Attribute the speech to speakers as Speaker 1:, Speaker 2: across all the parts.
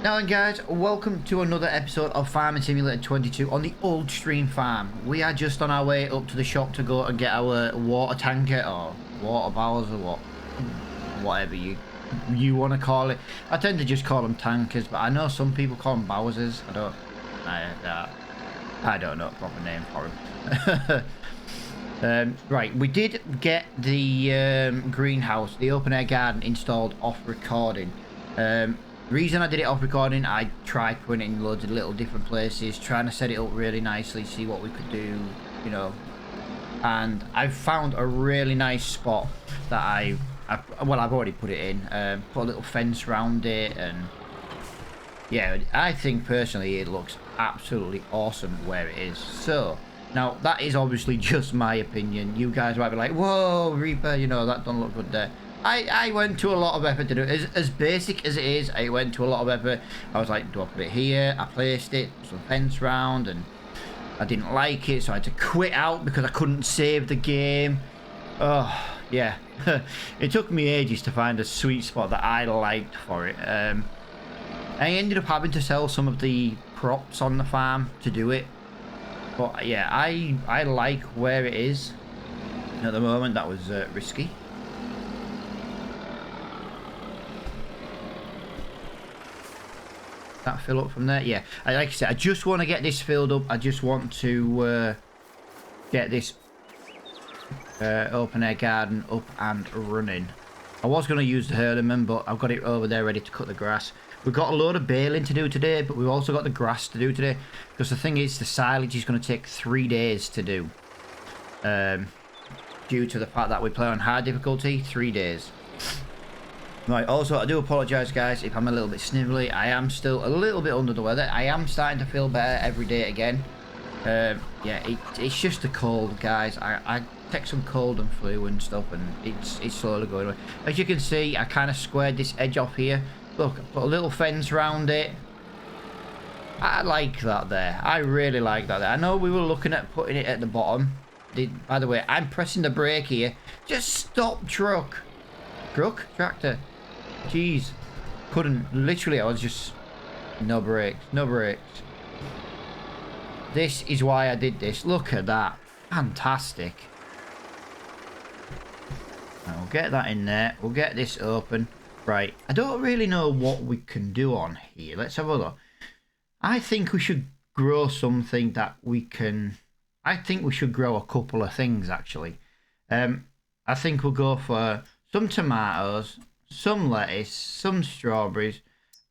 Speaker 1: Now then guys, welcome to another episode of Farming Simulator 22 on the Old Stream Farm. We are just on our way up to the shop to go and get our water tanker or water barrels or whatever you want to call it. I tend to just call them tankers, but I know some people call them Bowsers. I don't know the proper name for them. Right, we did get the greenhouse, the open air garden installed off recording. Reason I did it off recording, I tried putting it in loads of little different places, trying to set it up really nicely, see what we could do, you know. And I've found a really nice spot that I've already put it in. Put a little fence around it, and yeah, I think personally it looks absolutely awesome where it is. So now that is obviously just my opinion. You guys might be like, whoa, Reaper, you know, that don't look good there. I went to a lot of effort to do it. As basic as it is, I went to a lot of effort. I was like, do I put it here? I placed it, some fence round, and I didn't like it, so I had to quit out because I couldn't save the game. Oh, yeah. It took me ages to find a sweet spot that I liked for it. I ended up having to sell some of the props on the farm to do it. But yeah, I like where it is at the moment. That was risky. That fill up from there. Yeah, like I said, I just want to get this filled up. I just want to get this open air garden up and running. I was going to use the hurlerman, but I've got it over there ready to cut the grass. We've got a load of baling to do today, but we've also got the grass to do today, because the thing is, the silage is going to take 3 days to do, due to the fact that we play on hard difficulty. 3 days. Right, also I do apologise guys if I'm a little bit snivelly. I am still a little bit under the weather. I am starting to feel better every day again. Yeah, it's just a cold, guys. I take some cold and flu and stuff, and it's slowly going away. As you can see, I kind of squared this edge off here. Look, I put a little fence around it. I like that there. I really like that there. I know we were looking at putting it at the bottom. By the way, I'm pressing the brake here. Just stop, truck. Truck? Tractor. Jeez, couldn't, literally I was just, no brakes. This is why I did this. Look at that, fantastic. I'll get that in there. We'll get this open. Right, I don't really know what we can do on here. Let's have a look. I think we should grow something that we can, I think we should grow a couple of things actually. I think we'll go for some tomatoes, some lettuce, some strawberries,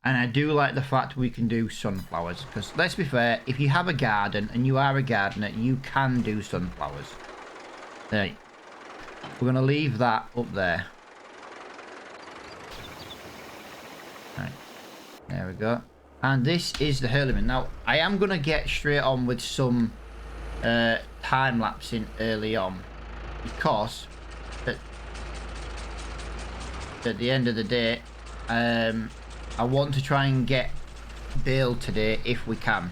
Speaker 1: and I do like the fact we can do sunflowers, because let's be fair, if you have a garden and you are a gardener, you can do sunflowers. Right, we're going to leave that up there. Right, there we go. And this is the hurlerman. Now I am going to get straight on with some time lapsing early on, because at the end of the day, I want to try and get baled today if we can.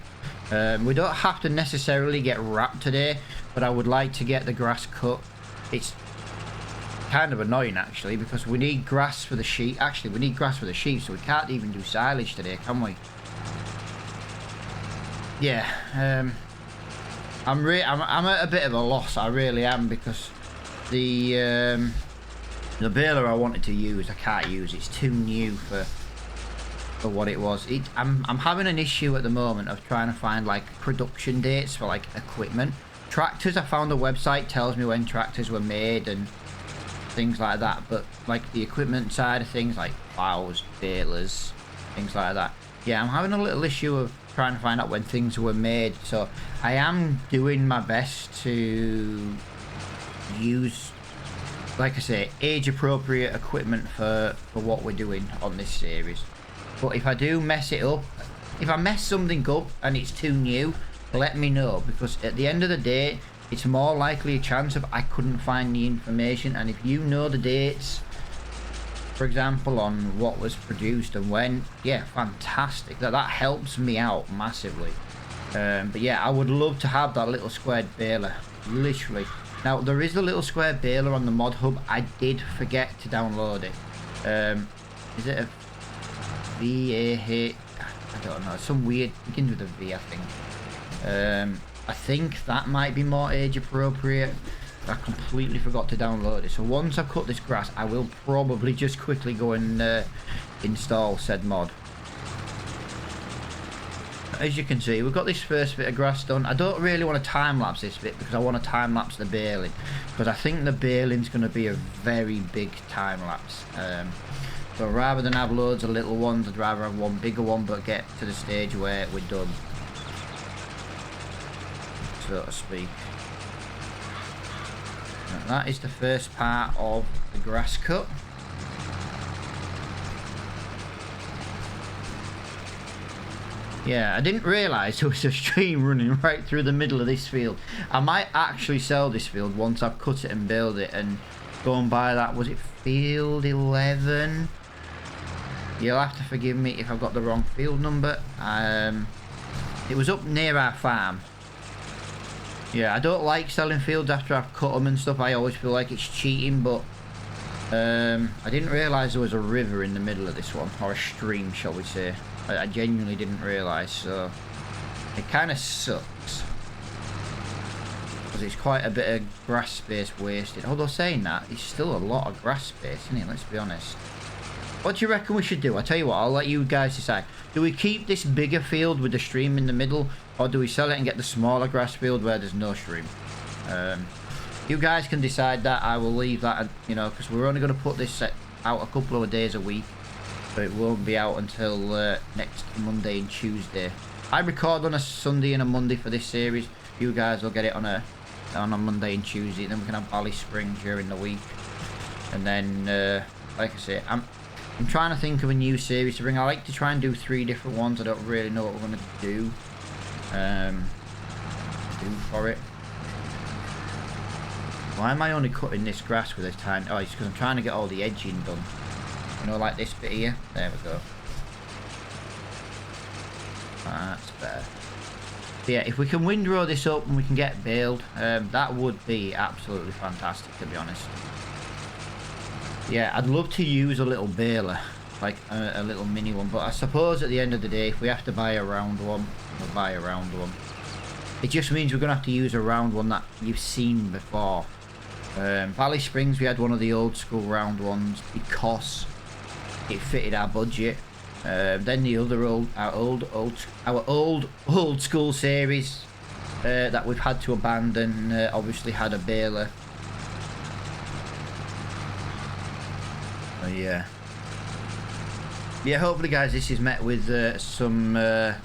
Speaker 1: We don't have to necessarily get wrapped today, but I would like to get the grass cut. It's kind of annoying actually, because we need grass for the sheep. Actually, we need grass for the sheep, so we can't even do silage today, can we? Yeah, I'm at a bit of a loss. I really am, because the baler I wanted to use, I can't use. It's too new for what it was. I'm having an issue at the moment of trying to find like production dates for like equipment. Tractors, I found a website tells me when tractors were made and things like that, but like the equipment side of things, like plows, balers, things like that, yeah, I'm having a little issue of trying to find out when things were made. So I am doing my best to use, like I say, age appropriate equipment for what we're doing on this series. But if I do mess it up, if I mess something up and it's too new, let me know, because at the end of the day, it's more likely a chance of I couldn't find the information. And if you know the dates, for example, on what was produced and when, yeah, fantastic. That helps me out massively. But yeah, I would love to have that little squared baler, literally. Now, there is a little square baler on the mod hub. I did forget to download it. Is it a VAH? I don't know, some weird, begins with a V, I think. I think that might be more age appropriate. I completely forgot to download it. So once I've cut this grass, I will probably just quickly go and install said mod. As you can see, we've got this first bit of grass done. I don't really want to time-lapse this bit because I want to time-lapse the baling. Because I think the baling's going to be a very big time-lapse. So rather than have loads of little ones, I'd rather have one bigger one, but get to the stage where we're done, so to speak. And that is the first part of the grass cut. Yeah, I didn't realise there was a stream running right through the middle of this field. I might actually sell this field once I've cut it and build it, and going by that, was it field 11? You'll have to forgive me if I've got the wrong field number. It was up near our farm. Yeah, I don't like selling fields after I've cut them and stuff. I always feel like it's cheating, but I didn't realise there was a river in the middle of this one, or a stream, shall we say. I genuinely didn't realise, so it kind of sucks. Because it's quite a bit of grass space wasted. Although saying that, it's still a lot of grass space, isn't it? Let's be honest. What do you reckon we should do? I'll tell you what, I'll let you guys decide. Do we keep this bigger field with the stream in the middle, or do we sell it and get the smaller grass field where there's no stream? You guys can decide that. I will leave that, you know, because we're only going to put this out a couple of days a week. So it won't be out until next Monday and Tuesday. I record on a Sunday and a Monday for this series. You guys will get it on a Monday and Tuesday. Then we can have Valley Spring during the week. And then, like I say, I'm trying to think of a new series to bring. I like to try and do 3 different ones. I don't really know what we're going to do for it. Why am I only cutting this grass with this time? Oh, it's because I'm trying to get all the edging done. You know, like this bit here. There we go. That's better. But yeah, if we can windrow this up and we can get baled, that would be absolutely fantastic, to be honest. Yeah, I'd love to use a little baler, like a little mini one, but I suppose at the end of the day, if we have to buy a round one, we'll buy a round one. It just means we're going to have to use a round one that you've seen before. Valley Springs, we had one of the old school round ones because it fitted our budget. Then the other our old school series that we've had to abandon obviously had a baler. Yeah, hopefully guys this is met with some I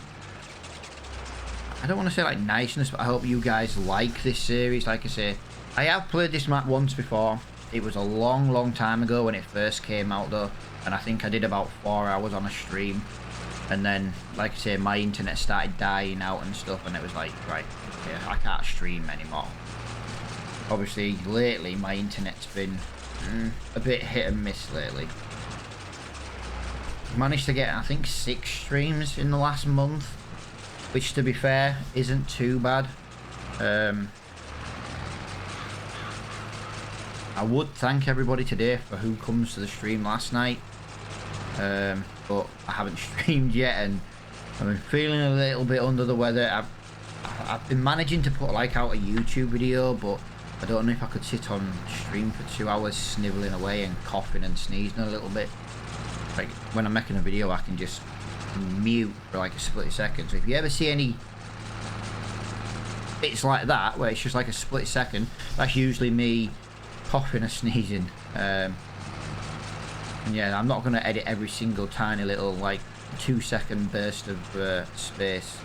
Speaker 1: don't want to say like niceness, but I hope you guys like this series. Like I say, I have played this map once before. It was a long time ago when it first came out though, and I think I did about 4 hours on a stream, and then like I say, my internet started dying out and stuff, and it was like, right, okay, I can't stream anymore. Obviously lately my internet's been a bit hit and miss lately. Managed to get I think 6 streams in the last month, which to be fair isn't too bad. I would thank everybody today for who comes to the stream last night, but I haven't streamed yet, and I've been feeling a little bit under the weather. I've been managing to put like out a YouTube video, but I don't know if I could sit on stream for 2 hours snivelling away and coughing and sneezing a little bit. Like when I'm making a video, I can just mute for like a split second. So if you ever see any bits like that where it's just like a split second, that's usually me coughing or sneezing. And yeah, I'm not going to edit every single tiny little like 2-second burst of space.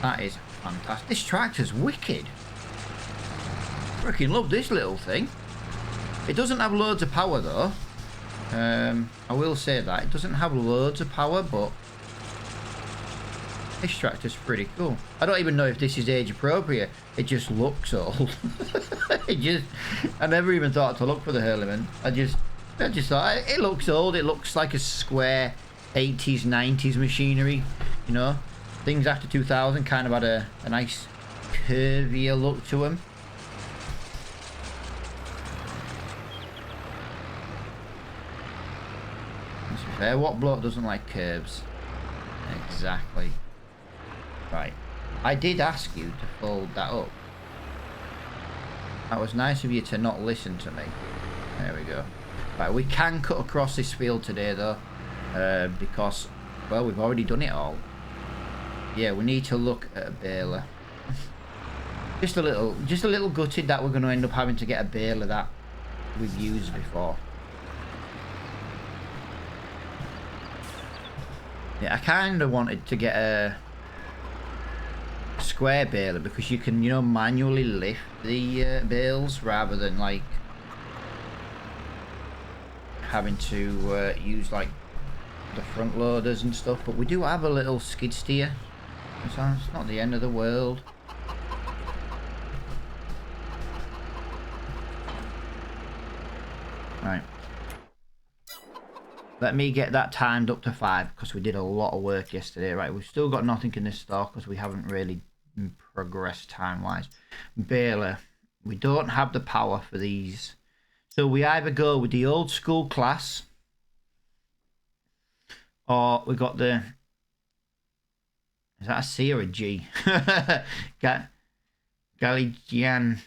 Speaker 1: That is fantastic. This tractor's wicked. Freaking love this little thing. It doesn't have loads of power though. I will say that it doesn't have loads of power, but this tractor's pretty cool. I don't even know if this is age appropriate. It just looks old. I never even thought to look for the Hurleyman. I just thought it looks old. It looks like a square 80s 90s machinery, you know. Things after 2000 kind of had a nice curvier look to them. Let's be fair, what bloke doesn't like curves? Exactly. Right. I did ask you to fold that up. That was nice of you to not listen to me. There we go. Right, we can cut across this field today though. Because, well, we've already done it all. Yeah, we need to look at a baler. just a little gutted that we're going to end up having to get a baler that we've used before. Yeah, I kind of wanted to get a square baler because you can, you know, manually lift the bales rather than like having to use like the front loaders and stuff. But we do have a little skid steer, so it's not the end of the world. Right, let me get that timed up to 5 because we did a lot of work yesterday. Right, we've still got nothing in this stock because we haven't really progressed time wise. Baler, we don't have the power for these, so we either go with the old school class or we got the, is that a C or a G? Galigian,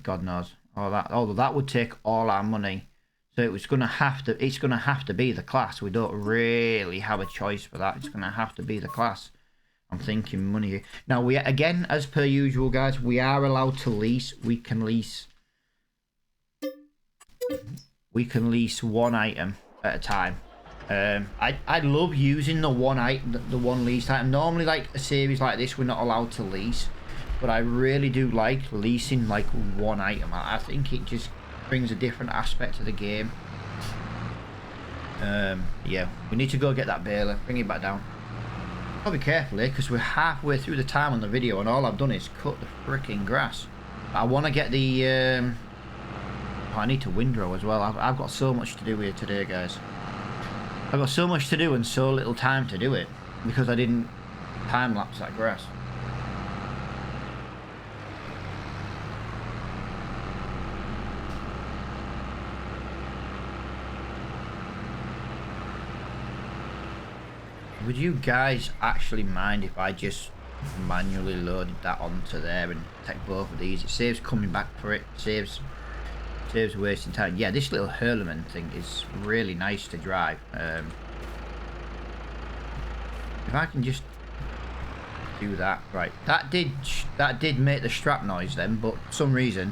Speaker 1: God knows. Although that would take all our money, so it's gonna have to be the class. We don't really have a choice for that. It's gonna have to be the class. I'm thinking money. Now we, again, as per usual, guys, we are allowed to lease. We can lease one item at a time. I love using the one leased item. Normally, like a series like this, we're not allowed to lease, but I really do like leasing like one item. I think it just brings a different aspect to the game. Yeah, we need to go get that baler, bring it back down. I'll be careful here because we're halfway through the time on the video and all I've done is cut the freaking grass. I want to get the I need to windrow as well. I've got so much to do here today, guys. I've got so much to do and so little time to do it because I didn't time lapse that grass. Would you guys actually mind if I just manually loaded that onto there and take both of these? It saves coming back for it, saves wasting time. Yeah, this little Hurleman thing is really nice to drive. If I can just do that, right? That did make the strap noise then, but for some reason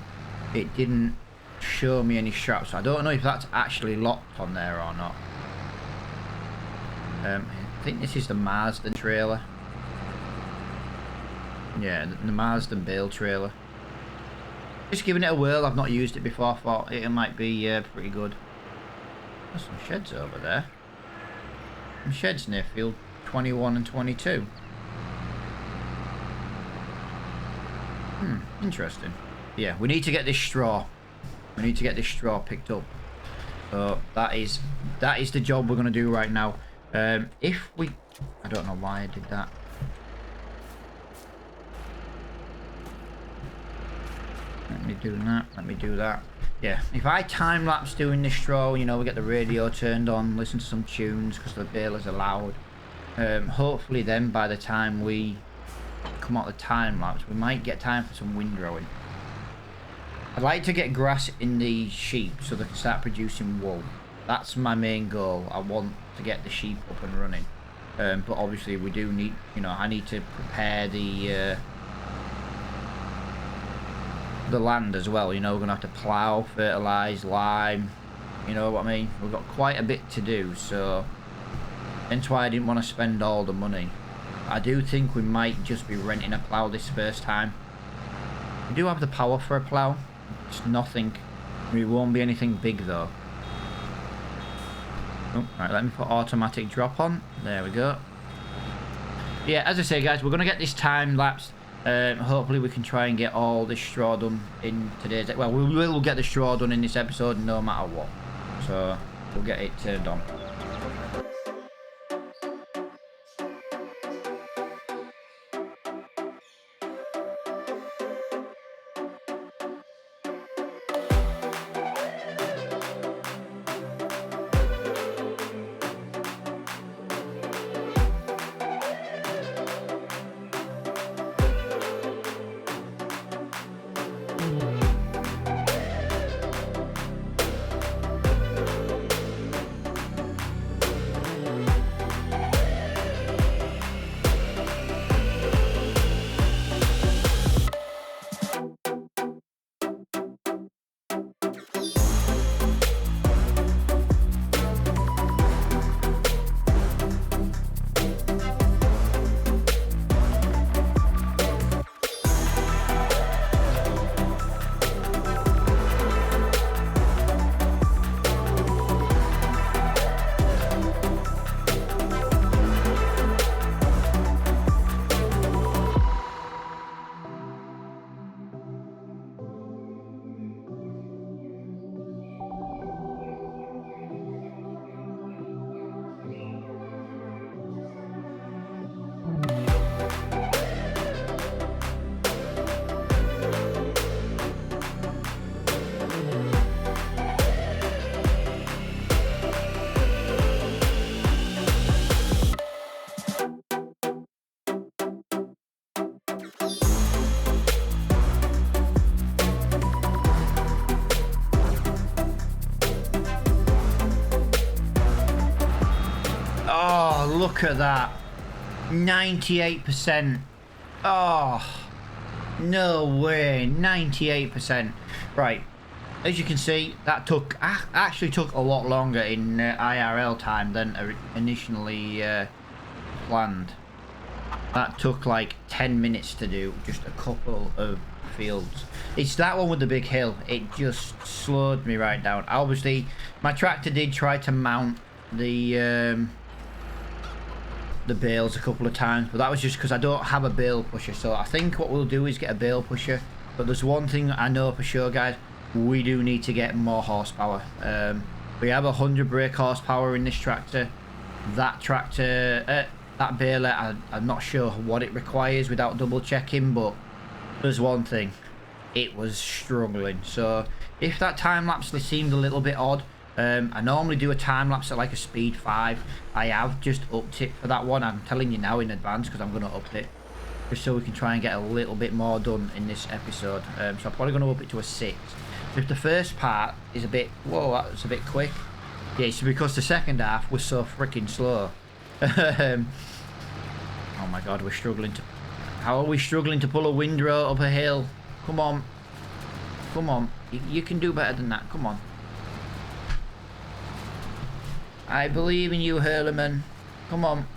Speaker 1: it didn't show me any straps. So I don't know if that's actually locked on there or not. I think this is the Marsden trailer. Yeah, the Marsden bale trailer. Just giving it a whirl. I've not used it before. Thought it might be pretty good. There's some sheds over there. Some sheds near field 21 and 22. Interesting. Yeah, we need to get this straw. We need to get this straw picked up. So that is the job we're going to do right now. If we, I don't know why I did that. Let me do that. Let me do that. Yeah, if I time lapse doing this straw, you know, we get the radio turned on, listen to some tunes because the balers are loud. Hopefully then by the time we come out the time lapse, we might get time for some windrowing. I'd like to get grass in the sheep so they can start producing wool. That's my main goal. I want to get the sheep up and running. But obviously we do need, you know, I need to prepare the land as well. You know, we're gonna have to plough, fertilise, lime, you know what I mean? We've got quite a bit to do, so that's why I didn't want to spend all the money. I do think we might just be renting a plough this first time. We do have the power for a plough. It's nothing, it won't be anything big though. Oh, right, let me put automatic drop on. There we go. Yeah, as I say, guys, we're going to get this time lapsed. Hopefully we can try and get all this straw done in today's... Well, we will get the straw done in this episode no matter what. So, we'll get it turned on. Look at that. 98%. Oh, no way. 98%. Right. As you can see, that actually took a lot longer in IRL time than initially planned. That took like 10 minutes to do, just a couple of fields. It's that one with the big hill. It just slowed me right down. Obviously, my tractor did try to mount the bales a couple of times, but that was just because I don't have a bale pusher. So I think what we'll do is get a bale pusher. But there's one thing I know for sure, guys. We do need to get more horsepower. We have 100 brake horsepower in this tractor. That tractor, that baler, I'm not sure what it requires without double checking, but there's one thing. It was struggling. So if that time lapse seemed a little bit odd, I normally do a time lapse at like a speed 5. I have just upped it for that one. I'm telling you now in advance because I'm going to up it just so we can try and get a little bit more done in this episode. So I'm probably going to up it to a 6. If the first part is a bit, whoa, that was a bit quick. Yeah, it's because the second half was so freaking slow. Oh my god, we're struggling to... How are we struggling to pull a windrow up a hill? Come on. Come on. You can do better than that. Come on. I believe in you, Hurleman. Come on.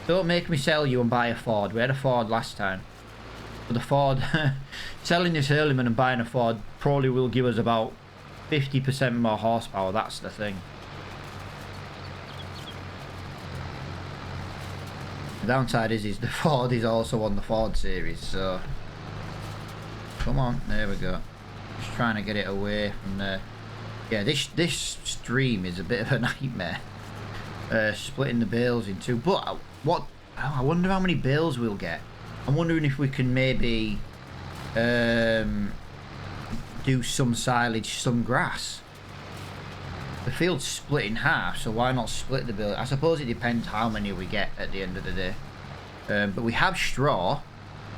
Speaker 1: Don't make me sell you and buy a Ford. We had a Ford last time. But the Ford... selling this Hurleman and buying a Ford probably will give us about 50% more horsepower. That's the thing. The downside is the Ford is also on the Ford series, so come on, there we go. Just trying to get it away from there. Yeah, this stream is a bit of a nightmare. Splitting the bales in two. But what? I wonder how many bales we'll get. I'm wondering if we can maybe do some silage, some grass. The field's split in half, so why not split the bale? I suppose it depends how many we get at the end of the day. But we have straw,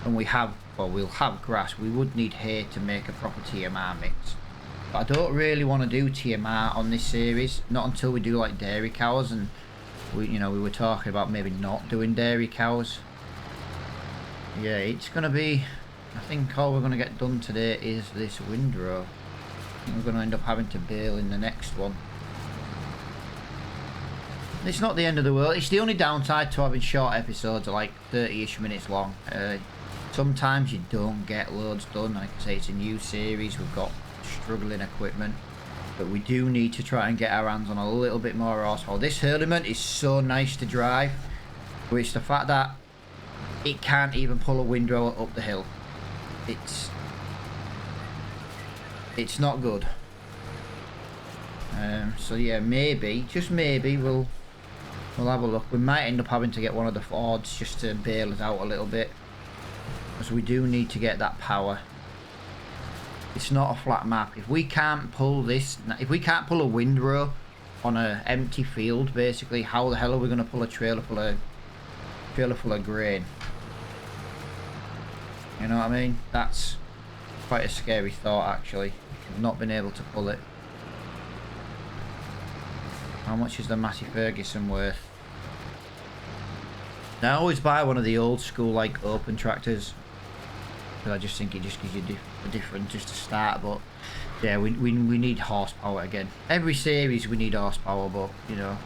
Speaker 1: and we have, well, we'll have grass. We would need hay to make a proper TMR mix. But I don't really want to do TMR on this series, not until we do like dairy cows, and we were talking about maybe not doing dairy cows. Yeah, it's gonna be, I think all we're gonna get done today is this windrow. I think we're gonna end up having to bale in the next one. It's not the end of the world. It's the only downside to having short episodes, like 30-ish minutes long. Sometimes you don't get loads done. Like I say, it's a new series. We've got struggling equipment, but we do need to try and get our hands on a little bit more horsepower. This Hurleman is so nice to drive, but it's the fact that it can't even pull a windrow up the hill. It's not good. So yeah, maybe, just maybe, we'll have a look. We might end up having to get one of the Fords just to bail us out a little bit, because we do need to get that power. It's not a flat map. If we can't pull this, if we can't pull a windrow on an empty field, basically, how the hell are we going to pull a trailer full of grain? You know what I mean? That's quite a scary thought, actually. I've not been able to pull it. How much is the Massey Ferguson worth? Now, I always buy one of the old school, like, open tractors, because I just think it just gives you a different just to start. But yeah, we need horsepower again. Every series we need horsepower, but you know,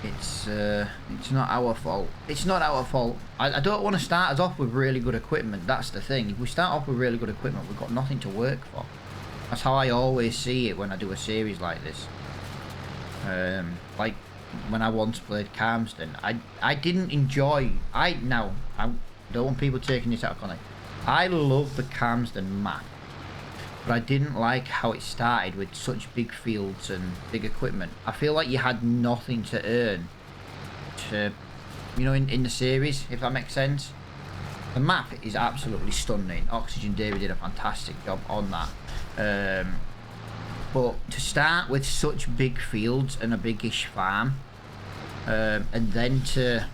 Speaker 1: it's not our fault. It's not our fault. I don't want to start us off with really good equipment. That's the thing. If we start off with really good equipment, we've got nothing to work for. That's how I always see it when I do a series like this. Like when I once played Carmston, I didn't enjoy. I don't want people taking this out of context. I love the Carmston map, but I didn't like how it started with such big fields and big equipment. I feel like you had nothing to earn to, you know, in the series, if that makes sense. The map is absolutely stunning. Oxygen David did a fantastic job on that. But to start with such big fields and a biggish farm, and then to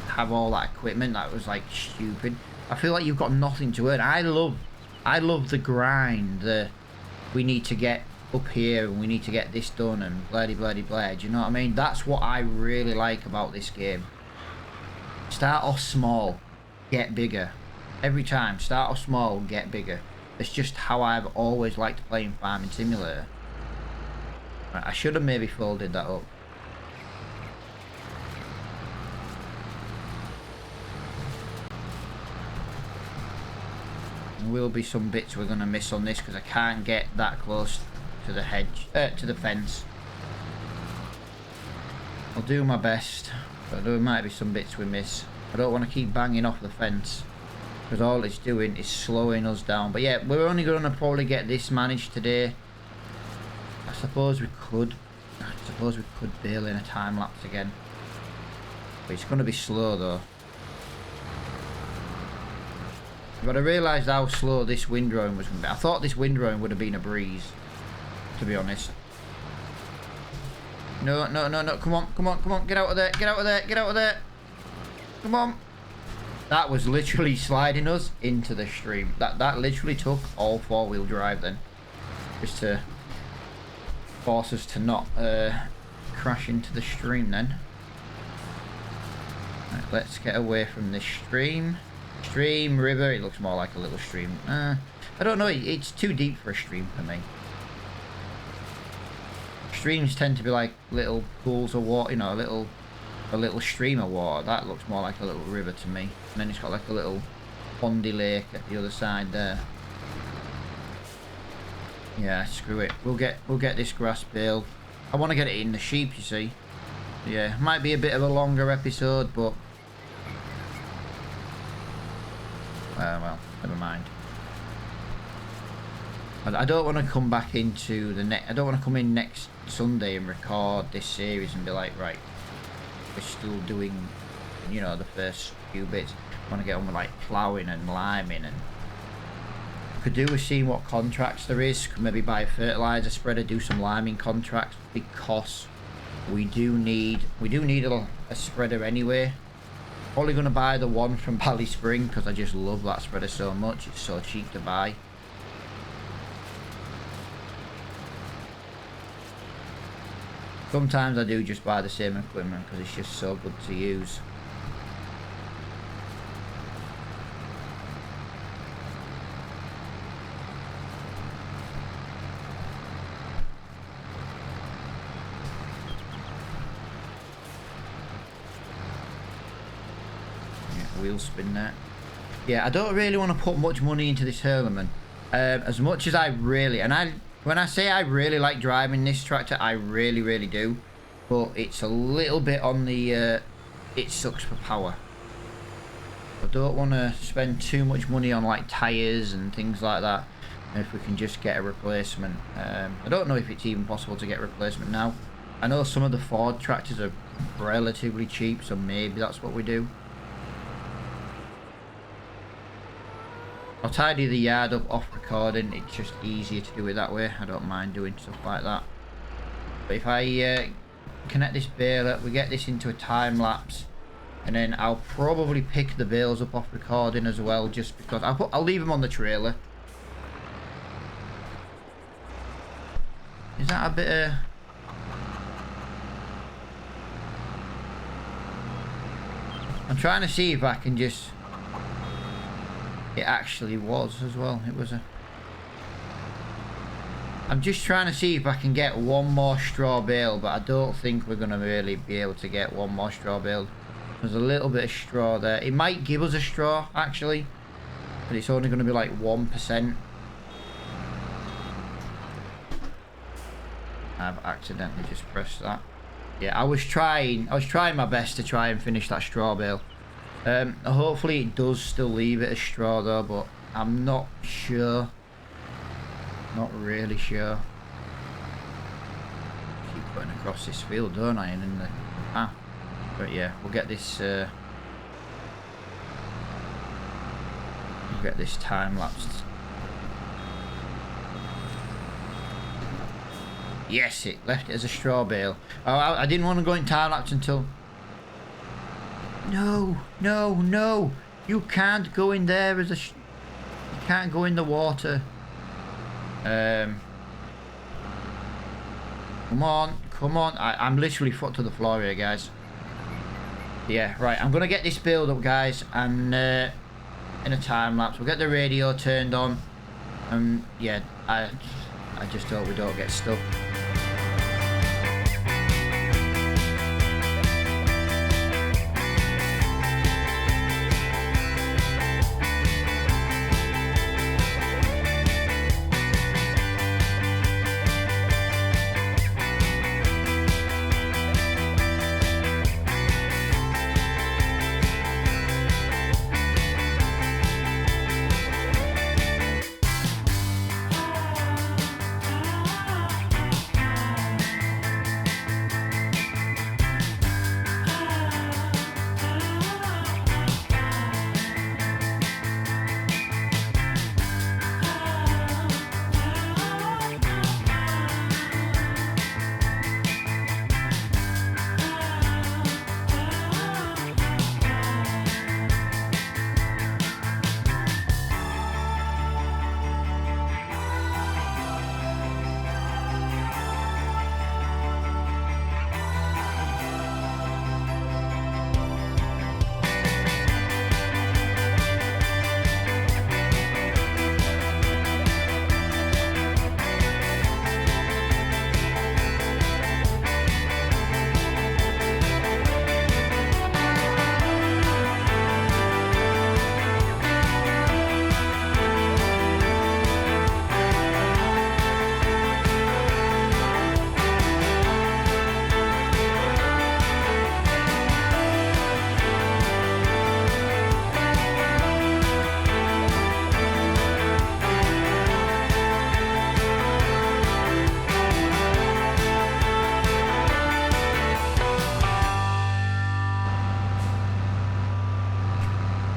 Speaker 1: have all that equipment, that was like stupid. I feel like you've got nothing to earn. I love the grind. We need to get up here and we need to get this done and bloody bloody blah. Do you know what I mean? That's what I really like about this game. Start off small, get bigger. Every time, start off small, get bigger. It's just how I've always liked playing Farming Simulator. Right, I should have maybe folded that up. There will be some bits we're going to miss on this because I can't get that close to the hedge, to the fence. I'll do my best, but there might be some bits we miss. I don't want to keep banging off the fence because all it's doing is slowing us down. But yeah, we're only going to probably get this managed today. I suppose we could bail in a time lapse again, but it's going to be slow though. But I realised how slow this windrowing was going to be. I thought this windrowing would have been a breeze, to be honest. No, no, no, no, come on, come on, come on, get out of there, get out of there, get out of there. Come on. That was literally sliding us into the stream. That literally took all four-wheel drive then. Just to force us to not crash into the stream then. Right, let's get away from this stream. Stream, river, it looks more like a little stream. I don't know, it's too deep for a stream for me. Streams tend to be like little pools of water, you know, a little stream of water. That looks more like a little river to me. And then it's got like a little pondy lake at the other side there. Yeah, screw it. We'll get this grass bale. I want to get it in the sheep, you see. Yeah, might be a bit of a longer episode, but well, never mind. I don't want to come back into the I don't want to come in next Sunday and record this series and be like, right, we're still doing, you know, the first few bits. I want to get on with like ploughing and liming, and could do with seeing what contracts there is. Could maybe buy a fertilizer spreader, do some liming contracts, because we do need a spreader anyway. Probably going to buy the one from Baling Spring because I just love that spreader so much. It's so cheap to buy. Sometimes I do just buy the same equipment because it's just so good to use. Wheel spin there. Yeah, I don't really want to put much money into this Hurlerman. As much as I really, when I say I really like driving this tractor, I really do. But it's a little bit on the, it sucks for power. I don't want to spend too much money on like tyres and things like that. If we can just get a replacement. I don't know if it's even possible to get a replacement now. I know some of the Ford tractors are relatively cheap, so maybe that's what we do. I'll tidy the yard up off recording. It's just easier to do it that way. I don't mind doing stuff like that. But if I connect this baler, we get this into a time lapse, and then I'll probably pick the bales up off recording as well, just because I'll leave them on the trailer. Is that a bit of... I'm trying to see if I can just... It actually was as well. It was a... I'm just trying to see if I can get one more straw bale, but I don't think we're going to really be able to get one more straw bale. There's a little bit of straw there. It might give us a straw, actually, but it's only going to be like 1%. I've accidentally just pressed that. Yeah, I was trying my best to try and finish that straw bale. Hopefully it does still leave it as straw though, but I'm not sure. Not really sure. Keep putting across this field, don't I? And in the path. But yeah, we'll get this. We'll get this time lapsed. Yes, it left it as a straw bale. Oh, I didn't want to go in time lapse until. No, no, no! You can't go in there as a. You can't go in the water. Come on, come on. I'm literally foot to the floor here, guys. Yeah, right. I'm going to get this build up, guys, and in a time lapse. We'll get the radio turned on. And yeah, I just hope we don't get stuck.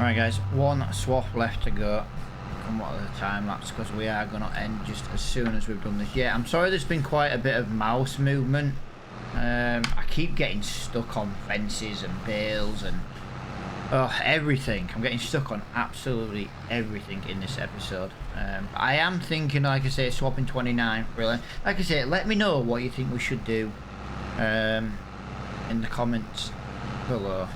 Speaker 1: Alright guys, one swap left to go. Come what of the time lapse, because we are going to end just as soon as we've done this. Yeah, I'm sorry there's been quite a bit of mouse movement. I keep getting stuck on fences and bales and everything. I'm getting stuck on absolutely everything in this episode. I am thinking, like I say, swapping 29 really. Like I say, let me know what you think we should do in the comments below.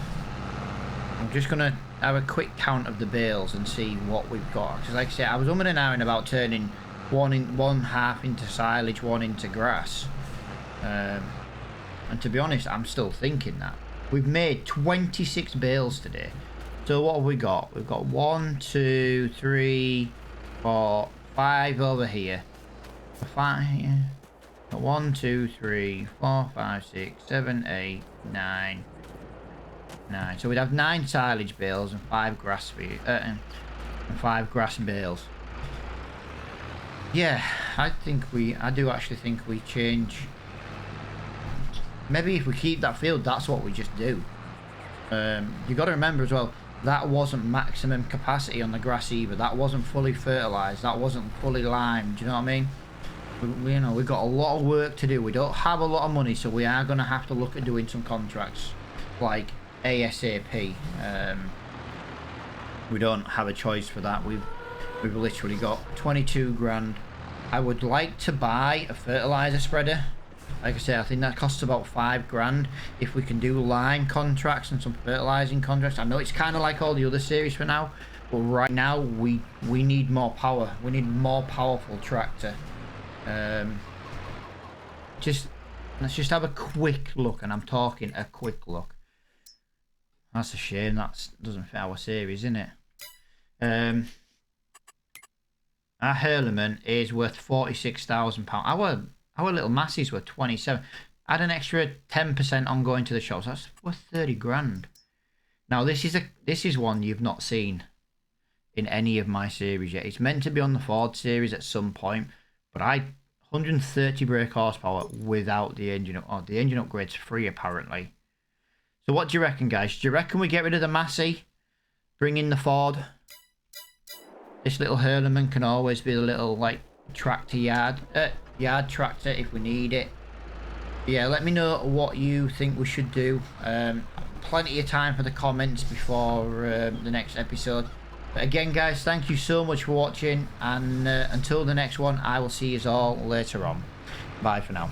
Speaker 1: I'm just going to have a quick count of the bales and see what we've got. Because like I said, I was umming and ahhing about turning one half into silage, one into grass. And to be honest, I'm still thinking that. We've made 26 bales today. So what have we got? We've got 1, 2, 3, 4, 5 over here. 5 here. 1, 2, 3, 4, 5, 6, 7, 8, 9. 9. So we'd have 9 silage bales and 5 grass and 5 grass bales. Yeah, I do actually think we change. Maybe if we keep that field, that's what we just do. You got to remember as well, that wasn't maximum capacity on the grass either. That wasn't fully fertilized. That wasn't fully limed. Do you know what I mean? You know, we've got a lot of work to do. We don't have a lot of money, so we are going to have to look at doing some contracts like ASAP. We don't have a choice for that. We've literally got 22 grand. I would like to buy a fertilizer spreader. Like I say, I think that costs about 5 grand. If we can do line contracts and some fertilizing contracts. I know it's kind of like all the other series for now, but right now we need more power. We need more powerful tractor. Let's just have a quick look, and I'm talking a quick look. That's a shame. That doesn't fit our series, isn't it? Our Hurleman is worth £46,000. Our little Massey's worth 27. Add an extra 10% on going to the shops. That's worth 30 grand. Now this is one you've not seen in any of my series yet. It's meant to be on the Ford series at some point, but 130 brake horsepower without the engine. The engine upgrade's free apparently. So what do you reckon, guys? Do you reckon we get rid of the Massey, bring in the Ford? This little Hurleman can always be the little like tractor yard tractor if we need it. Yeah, let me know what you think we should do. Plenty of time for the comments before the next episode. But again, guys, thank you so much for watching, and until the next one, I will see you all later on. Bye for now.